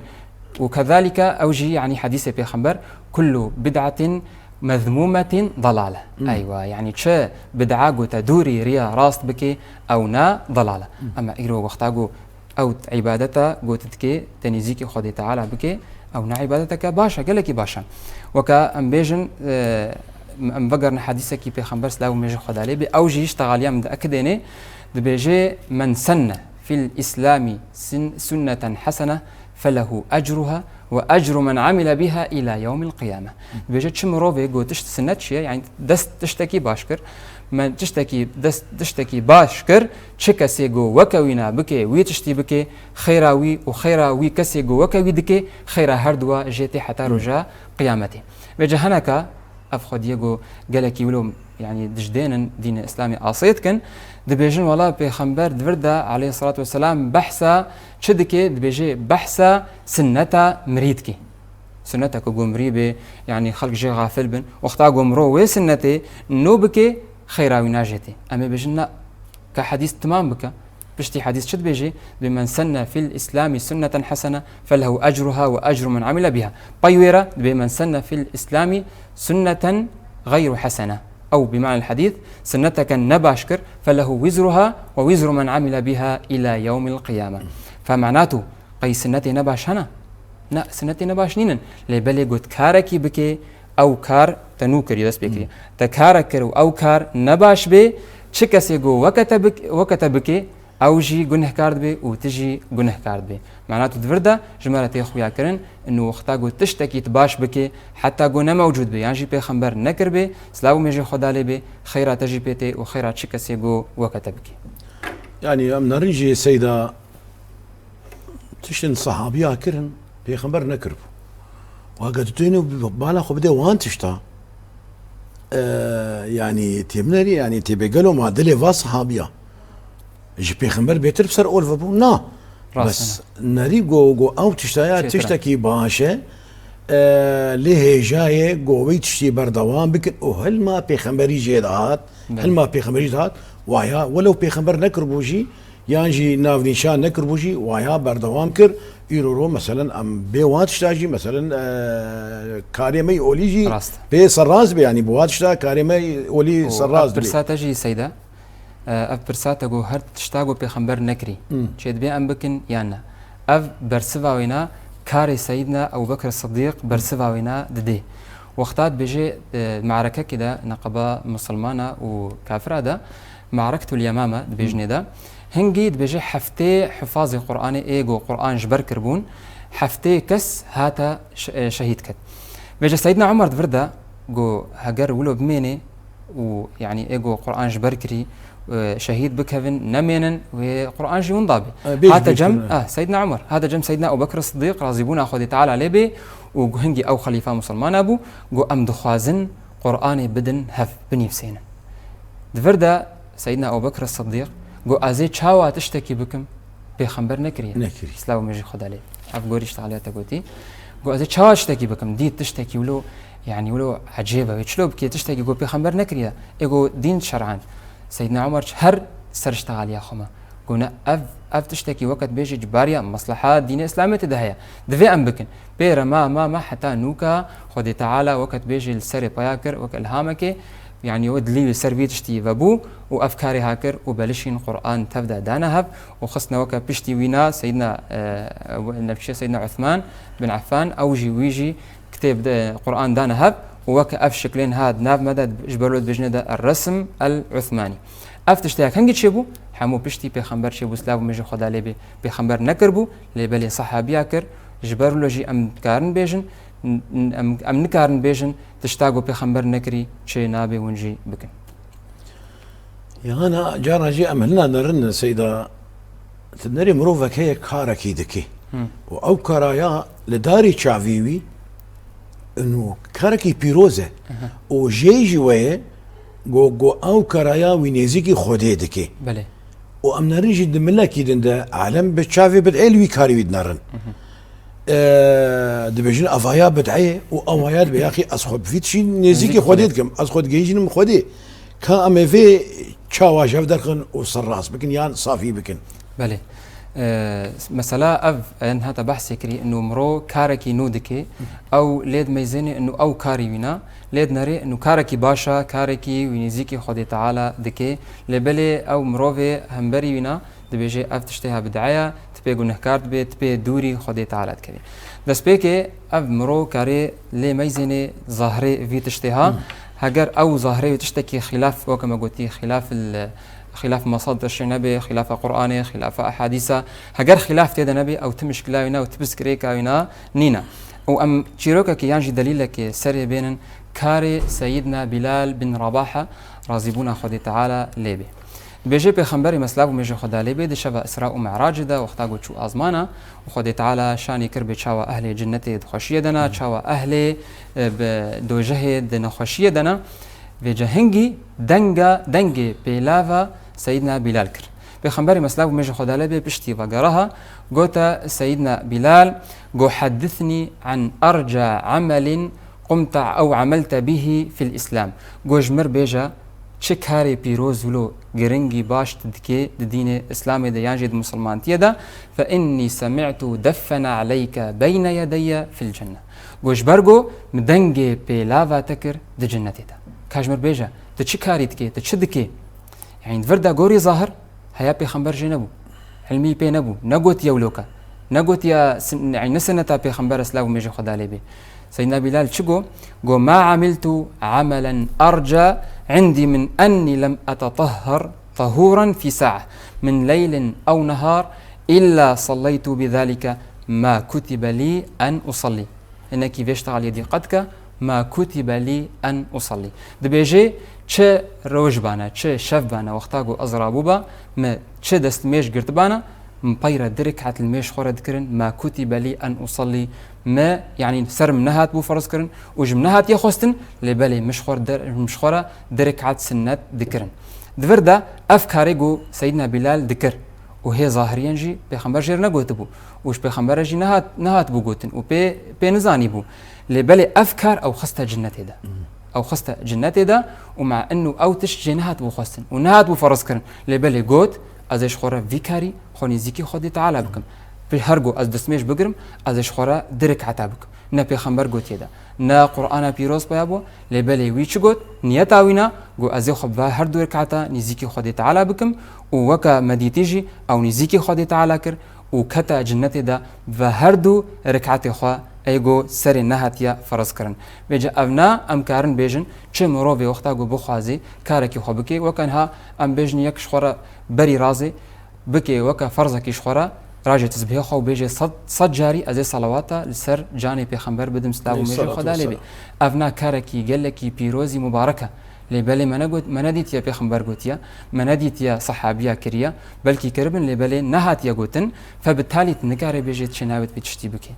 وكذلك أوجي يعني حديث بيخمبر كل بدعة مذمومة ضلالة أيوة يعني تشا بدعة تدوري ريا راست بكي أو نا ضلالة أما إيرو وقتاقو أو عبادتا قوتتكي تنزيكي خدي تعالى بكي أو نا عبادتك باشا قالكي باشا وكا أمبيجن أم بقرنا حديثك بيخمبر سلاو ميجي خدالي بي أو جي يشتغل يام أكديني دبيجي من سن في الإسلام سنة حسنة فله أجرها وأجر من عمل بها إلى يوم القيامة بيجي تشمروفي قو سنتشي يعني دست تشتكي باشكر من تشتكي دست تشتكي باشكر تشكسي قو وكوينا بكي ويتشتي بكي خيراوي وخيراوي كسي قو وكوي دكي خيرا هردوا جيتي حتى رجاء قيامتي بيجي هناك أفخد يقو قالكي ولو يعني دجدين دين إسلامي أصيتكن دبيجن والله بيخمبر دفردا عليه الصلاة والسلام بحثا شدكي دبيجي بحثا سنة مريدكي سنة كو مريبي يعني خلق جي غافل بن وقتا مرو وي سنتي نوبكي خيراوي ناجتي أما بيجنا كحديث تمام بك بشتي حديث شد بيجي بمن سن في الإسلام سنة حسنة فله أجرها وأجر من عمل بها طيورة بمن سن في الإسلام سنة غير حسنة أو بمعنى الحديث سنتك نباشكر فله وزرها ووزر من عمل بها إلى يوم القيامة فمعناته قي سنتي نباش هنا لا سنتي نباش نينن لبلي قد كاركي بكي أو كار تنوكر يدس بكي تكاركر أو كار نباش بي شكسي قو وكتبكي أو جي جنه كارد بي وتجي جنه كارد بي معناته دفردا جمالة يخويا كرن إنه وقتا قو تشتكي تباش بكي حتى قو موجود بي يعني جي بيخمبر نكر بي سلاو ميجي خدالي بي خيرات تجي بيتي وخيرات شكسي قو وكتبكي يعني أم نرجي سيدة تشتن صحابيها كرن بيخمبر نكرب وقدتينو بالا خو بدي وان تشتا يعني تيمنري يعني تبي قالوا ما دلي فا صحابيها جي بيخمبر بيتر بسر اول فبو نا بس ناري جو او تشتكي باشا ليه جاي قوي تشتي بردوام بكن وهل ما بيخمبري جيدات هل ما بيخمبري جيدات ويا ولو بيخمبر نكربوجي يانجي ناف نيشان نكربوجي ويا بردوام كر يرورو مثلا ام بيوات تشتاجي مثلا كاريمي اوليجي بي سراز بي يعني بوات تشتا كاريمي اولي سراز بي برساتجي سيده اف برساتجو هر تشتاغو بيخمبر نكري شيد بي ام بكن يانا اف برسفاوينا كاري سيدنا ابو بكر الصديق برسفاوينا ددي وقتات بيجي معركه كده نقبه مسلمانه وكافره ده معركه اليمامه بيجني ده هنجي بيجي حفتي حفاظ القرآن إيجو قرآن جبر كربون حفتي كس هاتا شهيد كت بيجي سيدنا عمر دفردا جو هجر ولو بميني ويعني إيجو قرآن جبر كري شهيد بكهفن نمينا وقرآن جيون ضابي هذا جم سيدنا عمر هذا جم سيدنا أبو بكر الصديق رازبون أخذ تعالى عليه بي وهنجي أو خليفة مسلمان أبو جو أم دخوازن قرآن بدن هف بني فسينا دفردا سيدنا أبو بكر الصديق قو أزي تشاوا تشتكي بكم بيخمبر نكري سلاو ميجي خد عليه عف قوري اشتغليها تقولتي قو أزي تشاوا تشتكي بكم دي تشتكي ولو يعني ولو عجيبة ويتشلو بكي تشتكي قو بيخمبر نكري قو دين شرعان سيدنا عمر هر سر اشتغل يا خما قلنا افتشتكي وقت بيجي جباريا مصلحات دين اسلامي تدهيا دفي ام بكن بير ما حتى نوكا خدي تعالى وقت بيجي السري باياكر وك الهامك يعني ودلي السربي تشتي وابو وافكاري هاكر وبلشين قران تبدا دانهب وخصنا وك بيشتي وينا سيدنا نبشي سيدنا عثمان بن عفان اوجي ويجي كتاب قران دانهب وك اف شكلين هاد ناب مدد جبرلود بجنده الرسم العثماني افتشتاك هنجي تشبو حمو بشتي بيخمبر شبو سلاو مجي خدا لبي بيخمبر نكربو لبلي صحابيا كر جبرلوجي ام كارن بيجن ام نكارن بيجن تشتاقو بيخمبر نكري شي نابي ونجي بكن يا انا جارنا جي امهلنا نرن سيدا تنري مروفك هي كاركي دكي او كرايا لداري تشافيوي انه كاركي بيروزه وجيجي ويه جو او كرايا وينيزيكي خودي دكي بله وام نرجي دملاكي دنده عالم بتشافي بدعيلوي كاري ودنرن دبجن افايا بدعي واويات بياخي اسخب فيتشي نيزيكي خوديتكم اسخد جيجن خودي كام في تشاوا شاف درخن وصراس بكن يان صافي بكن بله مسألة أف أنها تبحث كري إنه مرو كاركي نودكي أو ليد ميزاني إنه أو كاري وينا ليد نري إنه كاركي باشا كاركي وينزيكي خدي تعالى دكي لبلي أو مروفي همبري وينا دبيجي أف تشتيها بدعاية تبي قلنا كارت بي تبي دوري خدي تعالى كري بس بيكي أف مرو كاري لي ميزاني ظاهري في تشتيها هجر أو ظاهري تشتكي خلاف وكما قلتي خلاف مصادر النبي خلاف قرآني خلاف أحاديثة هجر خلاف تيدا نبي أو تمشكلاوينا وتبسكريكاوينا نينا وأم تشيروكا كي يانجي دليلك سري بين كاري سيدنا بلال بن رباحة رازبونا خدي تعالى ليبي بيجي بخنبري مسلاب وميجي خدا ليبي دي شبه إسراء ومعراج دا واختاقو تشو أزمانا وخدي تعالى شاني كربي تشاوى أهلي جنتي دخوشية دنا تشاوى أهلي دو جهد نخوشية دنا بيجي هنجي دنجي بيلافا سيدنا بلال كر بخنبري مسلاب وميجي خدا ليبي بشتي وقرها قوتا سيدنا بلال قو حدثني عن أرجى عمل قمت أو عملت به في الإسلام قو جمر بيجا شكاري بيروز ولو جرنجي باش تدكي دين إسلامي ديان جد مسلمان تيدا فإني سمعت دفن عليك بين يدي في الجنة قوش برغو مدنجي بيلافا تكر دي جنة تيدا كاجمر بيجا تشكاري تكي تشدكي يعني فردا غوري ظاهر هيا بيخمبر جنبو علمي بي نبو نقوت يولوكا نقوت يا يعني نسنة بيخمبر اسلام ميجي خدا ليبي سيدنا بلال شقو قو ما عملت عملا أرجى عندي من أني لم أتطهر طهورا في ساعة من ليل أو نهار إلا صليت بذلك ما كتب لي أن أصلي إنك بيشتغل يدي قدك ما كتب لي أن أصلي دبيجي چه روجبانا چه شفبانا وقتاقو أزرابوبا ما چه دست ميش قرتبانا مبيرة درك عت الميش خورة ذكرن ما كتب لي أن أصلي ما يعني سرم نهات بو فرض كرن وجم نهات يخوستن لبالي مش خورة درك عت سنات ذكرن دفردا أفكاري جو سيدنا بلال ذكر وهي ظاهريا جي بيخمبر جير نقوت بو وش بيخمبر جي نهات بو قوتن وبي نزاني بو لبالي أفكار أو خسته جنته ده أو خسته جنته ده ومع إنه أو تش جنهات بو خستن ونهات بو فرض كرن لبالي قوت ازش خورا فيكاري خوني زيكي خودي تعالى بكم في هرجو از دسميش بقرم ازش خورا درك عتابك نا بيخمبر قوت يدا نا قرآن بيروز بيابو لبالي ويش قوت نيتاوينا قو ازي خب هر دو ركعتا نزيكي خودي تعالى بكم ووكا مديتيجي او نزيكي خودي تعالى كر وكتا جنتي دا وهر دو ركعتي خوا ايگو سر نهاتیا فرض کرن بيجا ابنا ام كارن بيجن چه مروي وقتا گو بخوازي كاركي خو بكي وكانها ام بيجن يك شخورا بري رازي بكي وكا فرضكي شخورا راجع تسبيح خو بيجي صد جاري ازي صلواتا لسر جاني بيخمبر بدم سلام ميجي خدا لبي ابنا كاركي قالكي بيروزي مباركه لبالي مناديت يا بيخمبر قوتيا مناديت يا صحابيا كريا بلكي كربن لبالي نهات يا قوتن فبالتالي تنكاري بيجي تشناوت بتشتي بكي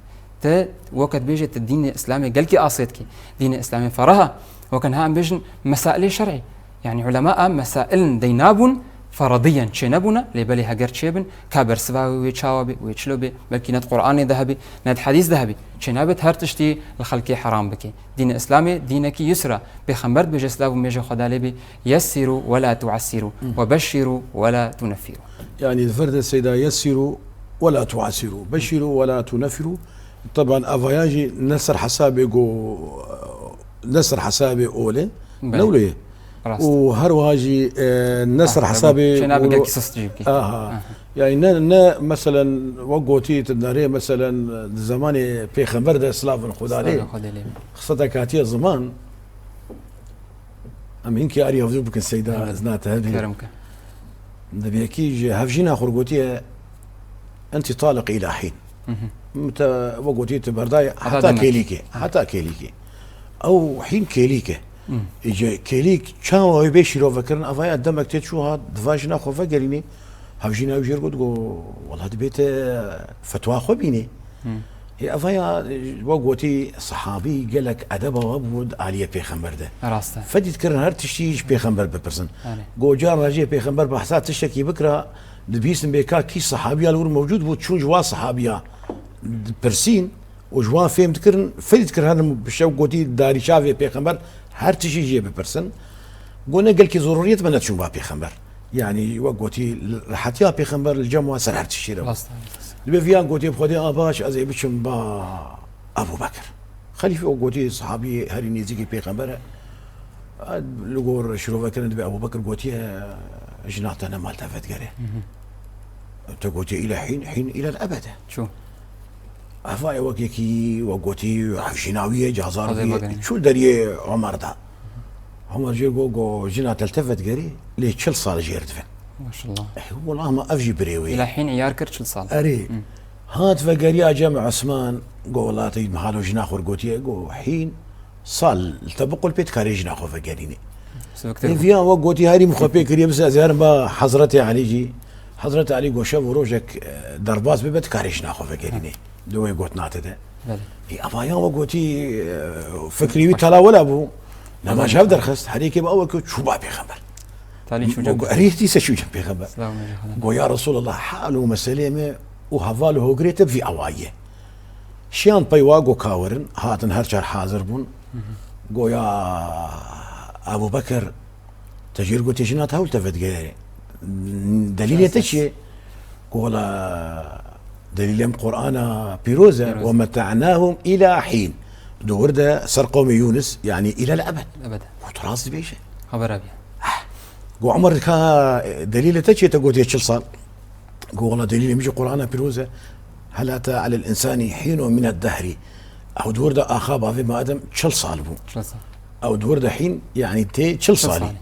وقت بيجت الدين الإسلامي قال كي أصيتك دين الإسلامي فرها وكان ها بيجن مسائل شرعي يعني علماء مسائل دينابون فرضيا چه نبونا لبالي هجر چيبن كابر سواوي ويتشاوبي ويتشلوبي بلكي ند قرآن ذهبي ند حديث ذهبي چه نابت هر تشتي الخلقي حرام بكي دين اسلامي دينك يسرى بخمبر بجسلاو ميجا خدا لبي يسروا ولا تعسروا وبشروا ولا تنفروا يعني الفرد السيدة يسروا ولا تعسروا بشروا ولا تنفروا طبعا افياجي نسر حسابي اولي نولي وهرواجي نسر حسابي شنابك قصص تجيبكي يعني نا مثلا وقوتي تداري مثلا زماني في خبر ده سلاف خدا عليه خاصة كاتيه زمان ام هنك اري افضل بك السيدة زنات هذه كرمك نبيكي هفجينا خرجوتي انت طالق الى حين متى وقوتي تبرداي حتى كيليكي او حين كيليكي اجى كيليك شاو بيشيرو فكرن افايا دمك تشو هاد دفاجنا خو فكريني هفجينا وجير قلت والله دبيت فتوى خو بيني هي افايا وقوتي صحابي قال لك ادب وابود عليه بيخمبر ده راسته فدي تكرن هر تشتيش بيخمبر ببرسن جو جار راجي بيخمبر بحثات تشتكي بكره دبيسن بيكا كي صحابيه الور موجود بو تشون جوا صحابيه برسين وجوا فهم تكرن فدي تكرن هذا بشو قوتي داري شافي بيخمبر هر تشي جي ببرسن قلنا قال كي ضرورية ما نتشوفها بيخمبر يعني وقوتي حتى بيخمبر الجمعة سر هر تشي رو البيفيان قوتي بخدي باش ازي بشم با ابو بكر خليفه وقوتي صحابي هري نيزيكي بيخمبر لقور شروفا كان دبي ابو بكر قوتي جناحتنا مال تفت قري تقوتي الى حين الى الابد شو افاي وكيكي وقوتي عفشيناويه جازار شو دري عمر ده عمر جي جو جنا تلتفت قري ليه كل صار جير دفن ما شاء الله والله ما افجي بريوي الى حين عيار كل صار اري هات فقريا جمع عثمان قو والله تيد محالو جنا خور قوتي قو حين صال تبقوا البيت كاري جنا خو فقريني فيها وقوتي هاري مخبي كريم زهر ما حضرتي علي جي حضرتي علي قو شاف وروجك درباز ببت كاري جنا خو فقريني دوي قوت ناتده اي افايا وقوتي فكري تلا ولا ابو لما شاف درخست حريكي باول كنت شو بابي خبر تالي شو جنب ريتي شو جنبي خبر قو يا رسول الله حاله مسلمه وهفاله هو قريت في اوايه شيان بيواقو كاورن هاتن هرشر حاضر بون قو يا ابو بكر تجير قلت جنات هاول تفت قال دليل تشي قول دليل قرآن بيروزة ومتعناهم إلى حين دور ده سر قوم يونس يعني إلى الأبد أبدا وتراث بيشه خبر أبي قو عمر كان دليل تشي تقول يشل صار قو والله دليل مش قرآن بيروزة هل أتى على الإنسان حين من الدهر أو دور ده أخاب في ما أدم شل صالبو أو دور ده حين يعني تي شل صالي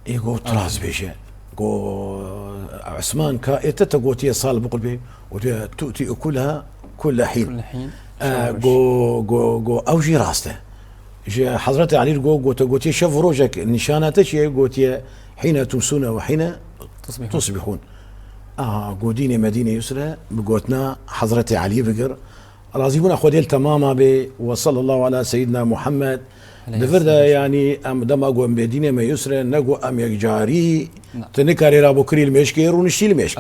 يقول تراث بيشه قو عثمان كائتة تقوتي صال بقول به وتؤتي أكلها كل حين قو أوجي راسته حضرت علي قو تقوتي شوف روجك نشاناتك قوتي حين تمسون وحين تصبحون قو ديني مدينة يسرى بقوتنا حضرت علي بقر راضيون أخوذيل تماما به وصلى الله على سيدنا محمد دفردا يعني ام دما قو مدينة ما يسرى نقو ام يجاري تنكاري رابو كريل مشكير ونشتيل مش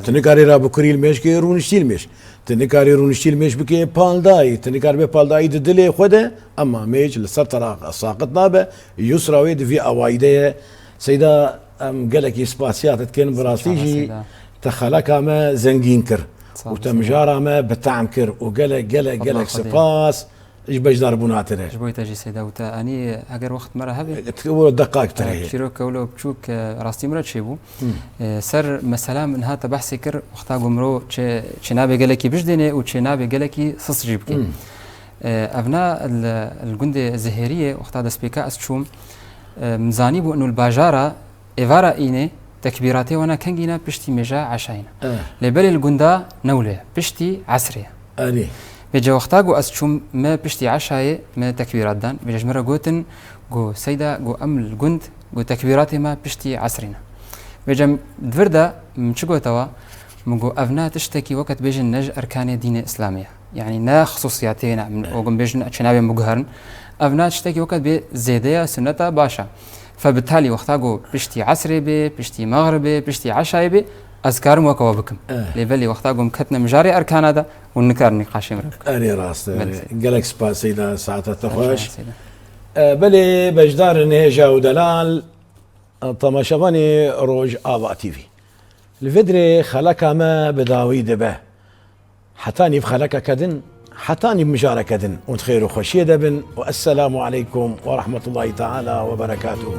تنكاري رابو كريل مشكير ونشتيل مش تنكاري رونشتيل مش بكي بالداي تنكاري بالداي ددلي خده اما ميج لسرطرا ساقط نابه يسرى ويد في اوايده سيدا ام قالك اسباسيات كان براسيجي تخلك ما زنجين كر وتمجارة ما بتعم كر وقالك سباس ايش باش ضربونا ترى جبوي تجي سيدا وتا اني اگر وقت مره هبه تقول دقائق ترى شيرو كولو بشوك راستي مرات شيبو سر مثلا من هذا بحث كر وقتا قمرو چنابه قالكي بجدنه وچنابه قالكي صص جيبكي ابناء الجند الزهيريه وقتا دسبيكا اسشوم مزاني بو انه الباجاره ايفارا اينه تكبيراتي وانا كنجينا بشتي مجا عشاينا لبل الجندا نوله بشتي عسريه اني بيجا وقتاقو أسشوم ما بشتي عشاية ما تكبيرات دان بيجا جمرة قوتن قو سيدا قو أم الجند قو تكبيراتي ما بشتي عسرنا بيجا دفردا مشقو توا مقو أفنا تشتكي وقت بيجن نج أركان دين إسلامية يعني نا خصوصياتين وقم بيجن أشنابي مقهرن أفنا تشتكي وقت بزيدية سنة باشا فبالتالي وقتاقو بشتي عصري بي بشتي مغربي بشتي عشاء بي أذكارم وكوا بكم ليفلي وقتاقو مكتنا مجاري أركان هذا والنكار نقاشي مربك أني راست قالك سبا سيدا ساعة تخوش بلي بجدار نهجا ودلال طمشباني روج آبا تيفي الفيدري خلقا ما بداوي دبه حتاني بخلقا كدن حتاني بمجارة كدن وتخيروا خوشية دبن والسلام عليكم ورحمة الله تعالى وبركاته.